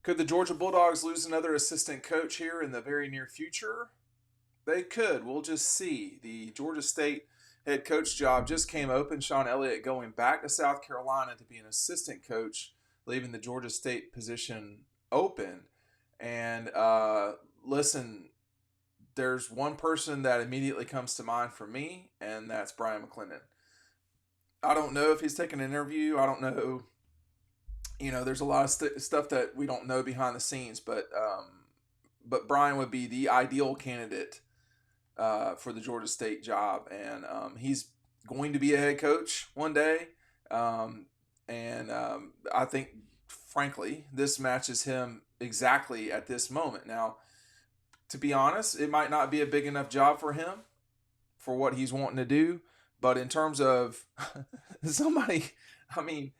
Could the Georgia Bulldogs lose another assistant coach here in the very near future? They could. We'll just see. The Georgia State head coach job just came open. Sean Elliott going back to South Carolina to be an assistant coach, leaving the Georgia State position open. And listen, there's one person that immediately comes to mind for me, and that's Brian McClendon. I don't know if he's taken an interview. I don't know. There's a lot of stuff that we don't know behind the scenes, but Brian would be the ideal candidate for the Georgia State job, and he's going to be a head coach one day. I think, frankly, this matches him exactly at this moment. Now, to be honest, it might not be a big enough job for him for what he's wanting to do, but in terms of somebody, I mean,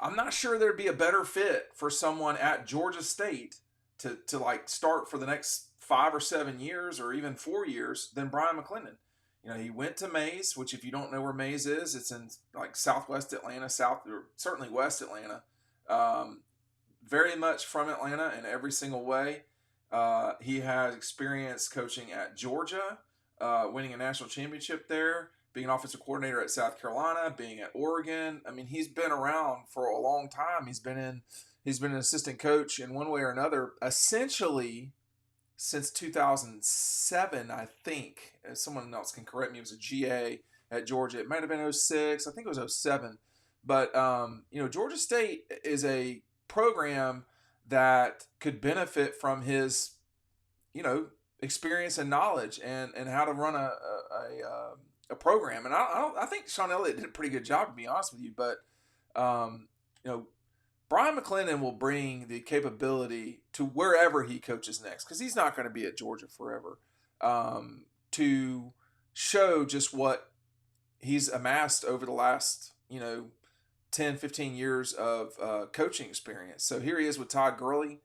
I'm not sure there'd be a better fit for someone at Georgia State to like start for the next 5 or 7 years or even 4 years than Brian McClendon. He went to Mays, which if you don't know where Mays is, it's in like southwest Atlanta, south or certainly west Atlanta. Very much from Atlanta in every single way. He has experience coaching at Georgia, winning a national championship there, being an offensive coordinator at South Carolina, being at Oregon. I mean, he's been around for a long time. He's been an assistant coach in one way or another, essentially since 2007, I think. If someone else can correct me, it was a GA at Georgia. It might have been '06. I think it was '07. But, Georgia State is a program that could benefit from his, experience and knowledge and how to run a program. And I think Sean Elliott did a pretty good job, to be honest with you. But, you know, Brian McClendon will bring the capability to wherever he coaches next, because he's not going to be at Georgia forever, to show just what he's amassed over the last, 10, 15 years of coaching experience. So here he is with Todd Gurley.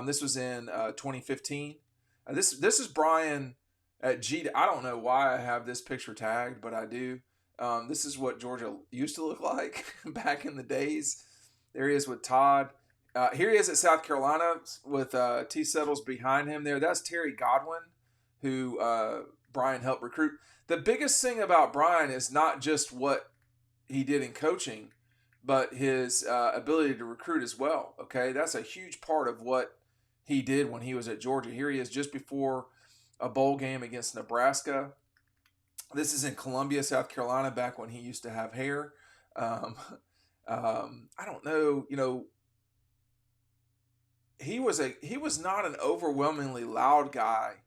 This was in 2015. This is Brian at G. I don't know why I have this picture tagged, but I do. This is what Georgia used to look like back in the days. There he is with Todd. Here he is at South Carolina with T. Settles behind him there. That's Terry Godwin, who Brian helped recruit. The biggest thing about Brian is not just what he did in coaching, but his ability to recruit as well. Okay, that's a huge part of what he did when he was at Georgia. Here he is just before a bowl game against Nebraska. This is in Columbia, South Carolina, back when he used to have hair. I don't know, he was not an overwhelmingly loud guy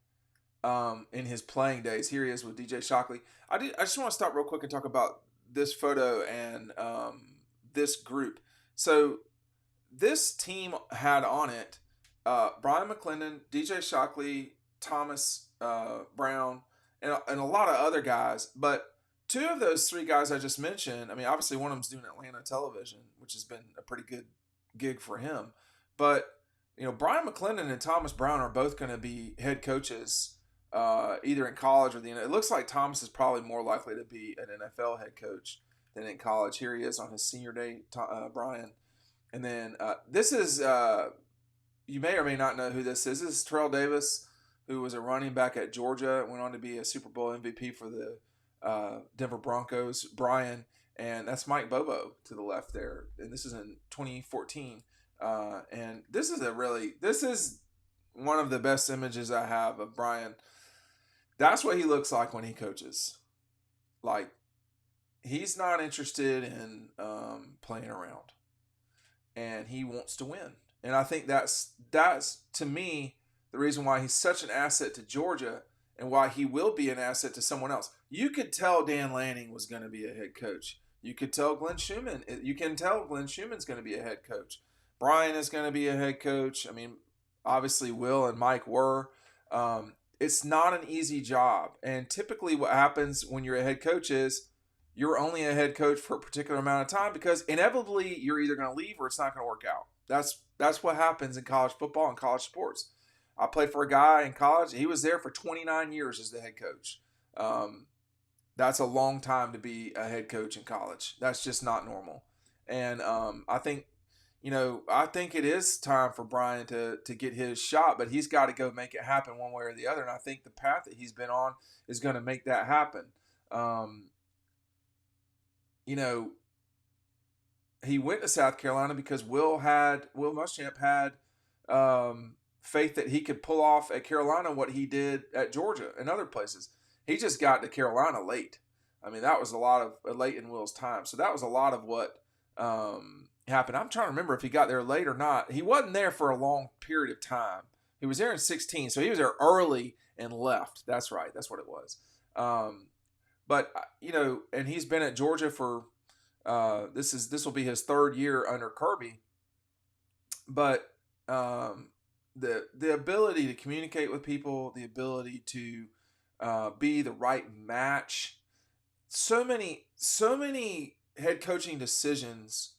in his playing days. Here he is with DJ Shockley. I just want to stop real quick and talk about this photo and this group. So this team had on it Brian McClendon, DJ Shockley, Thomas Brown, and a lot of other guys. But two of those three guys I just mentioned, I mean, obviously one of them's doing Atlanta television, which has been a pretty good gig for him. But, Brian McClendon and Thomas Brown are both going to be head coaches either in college or the NFL. It looks like Thomas is probably more likely to be an NFL head coach than in college. Here he is on his senior day, Brian. And then this is, you may or may not know who this is. This is Terrell Davis, who was a running back at Georgia, went on to be a Super Bowl MVP for the Denver Broncos. Brian, and that's Mike Bobo to the left there. And this is in 2014. And this is one of the best images I have of Brian. That's what he looks like when he coaches. Like, he's not interested in playing around, and he wants to win. And I think that's to me the reason why he's such an asset to Georgia and why he will be an asset to someone else. You could tell Dan Lanning was going to be a head coach. You could tell Glenn Schumann. You can tell Glenn Schumann's going to be a head coach. Brian is going to be a head coach. I mean, obviously Will and Mike were. It's not an easy job. And typically what happens when you're a head coach is you're only a head coach for a particular amount of time, because inevitably you're either going to leave or it's not going to work out. That's what happens in college football and college sports. I played for a guy in college. He was there for 29 years as the head coach. That's a long time to be a head coach in college. That's just not normal. And I think, I think it is time for Brian to get his shot, but he's got to go make it happen one way or the other. And I think the path that he's been on is going to make that happen. Um, you know, he went to South Carolina because Will Muschamp had faith that he could pull off at Carolina what he did at Georgia and other places. He just got to Carolina late. I mean, that was a lot of late in Will's time. So that was a lot of what happened. I'm trying to remember if he got there late or not. He wasn't there for a long period of time. He was there in 16, so he was there early and left. That's right. That's what it was. But and he's been at Georgia for this will be his third year under Kirby. But the ability to communicate with people, the ability to be the right match. So many head coaching decisions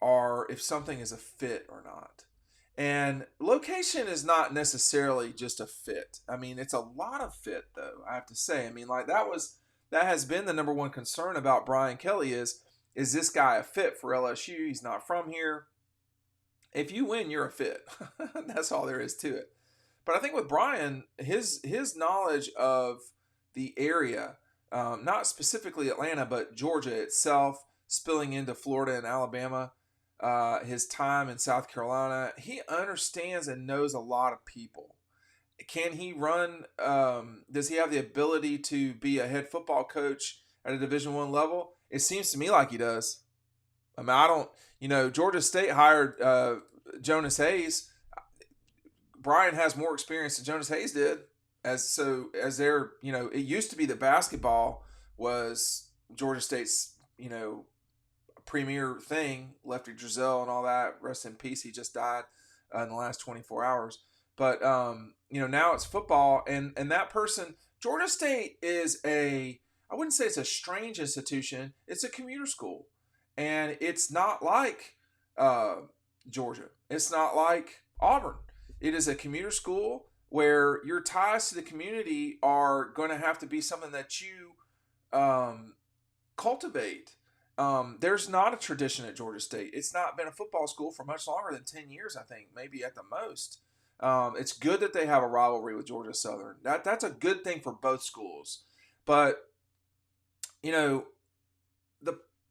are if something is a fit or not. And location is not necessarily just a fit. I mean, it's a lot of fit, though, I have to say. I mean, like that has been the number one concern about Brian Kelly is this guy a fit for LSU? He's not from here. If you win, you're a fit. That's all there is to it. But I think with Brian, his knowledge of the area, not specifically Atlanta, but Georgia itself, spilling into Florida and Alabama, his time in South Carolina, he understands and knows a lot of people. Can he run? Does he have the ability to be a head football coach at a Division I level? It seems to me like he does. I mean, I don't. Georgia State hired Jonas Hayes. Brian has more experience than Jonas Hayes did. As their, it used to be that basketball was Georgia State's, premier thing. Lefty Drizel and all that. Rest in peace. He just died in the last 24 hours. But now it's football, and that person, Georgia State is I wouldn't say it's a strange institution. It's a commuter school, and it's not like Georgia. It's not like Auburn. It is a commuter school where your ties to the community are going to have to be something that you cultivate. There's not a tradition at Georgia State. It's not been a football school for much longer than 10 years, I think, maybe at the most. It's good that they have a rivalry with Georgia Southern. That's a good thing for both schools. But,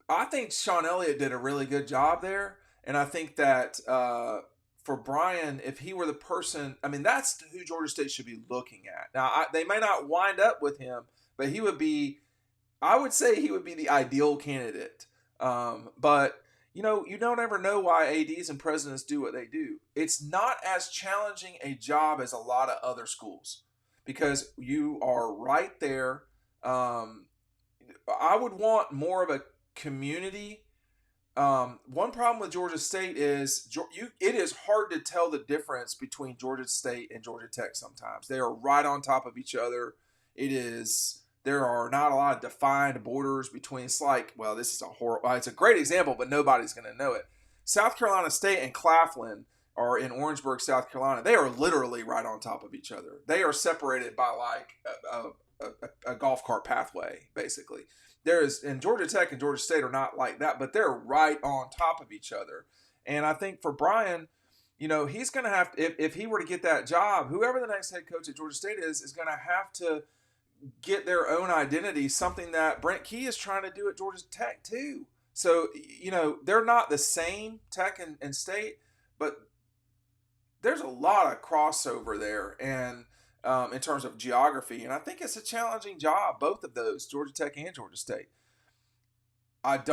I think Sean Elliott did a really good job there. And I think that for Brian, if he were the person, I mean, that's who Georgia State should be looking at. Now, they may not wind up with him, but I would say he would be the ideal candidate. But, you don't ever know why ADs and presidents do what they do. It's not as challenging a job as a lot of other schools because you are right there. I would want more of a community. One problem with Georgia State is it is hard to tell the difference between Georgia State and Georgia Tech sometimes. They are right on top of each other. There are not a lot of defined borders between. It's like, well, this is it's a great example, but nobody's going to know it. South Carolina State and Claflin are in Orangeburg, South Carolina. They are literally right on top of each other. They are separated by like a golf cart pathway, basically. And Georgia Tech and Georgia State are not like that, but they're right on top of each other. And I think for Brian, he's going to have to, if he were to get that job, whoever the next head coach at Georgia State is going to have to get their own identity, something that Brent Key is trying to do at Georgia Tech too. So, they're not the same, Tech and State, but there's a lot of crossover there. And in terms of geography. And I think it's a challenging job, both of those, Georgia Tech and Georgia State. I'm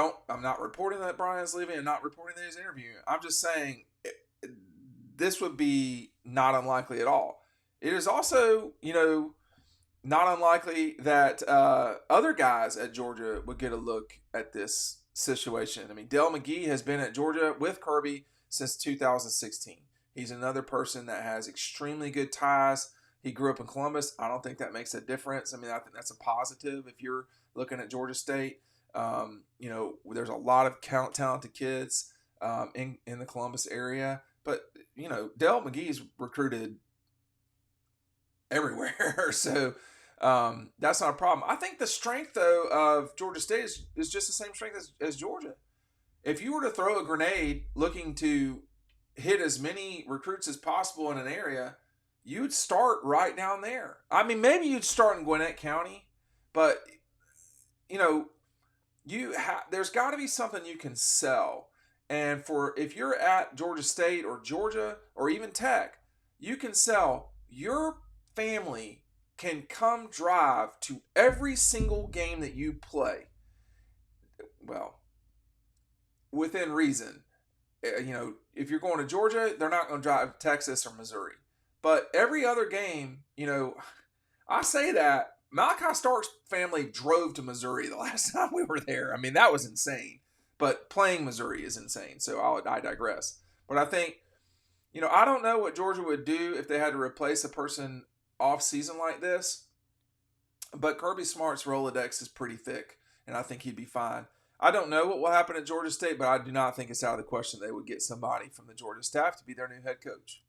not reporting that Brian's leaving and not reporting that he's interviewing. I'm just saying this would be not unlikely at all. It is also, not unlikely that other guys at Georgia would get a look at this situation. I mean, Dell McGee has been at Georgia with Kirby since 2016. He's another person that has extremely good ties. He grew up in Columbus. I don't think that makes a difference. I mean, I think that's a positive if you're looking at Georgia State. There's a lot of talented kids in the Columbus area. But, Dell McGee's recruited everywhere. So that's not a problem. I think the strength, though, of Georgia State is just the same strength as Georgia. if you were to throw a grenade looking to hit as many recruits as possible in an area, you'd start right down there. I mean, maybe you'd start in Gwinnett County, but you know, there's got to be something you can sell. And for if you're at Georgia State or Georgia or even Tech, you can sell. Your family can come drive to every single game that you play. Well, within reason. If you're going to Georgia, they're not going to drive to Texas or Missouri. But every other game, I say that Malachi Stark's family drove to Missouri the last time we were there. I mean, that was insane. But playing Missouri is insane. So I digress. But I think, I don't know what Georgia would do if they had to replace a person off season like this. But Kirby Smart's Rolodex is pretty thick, and I think he'd be fine. I don't know what will happen at Georgia State, but I do not think it's out of the question they would get somebody from the Georgia staff to be their new head coach.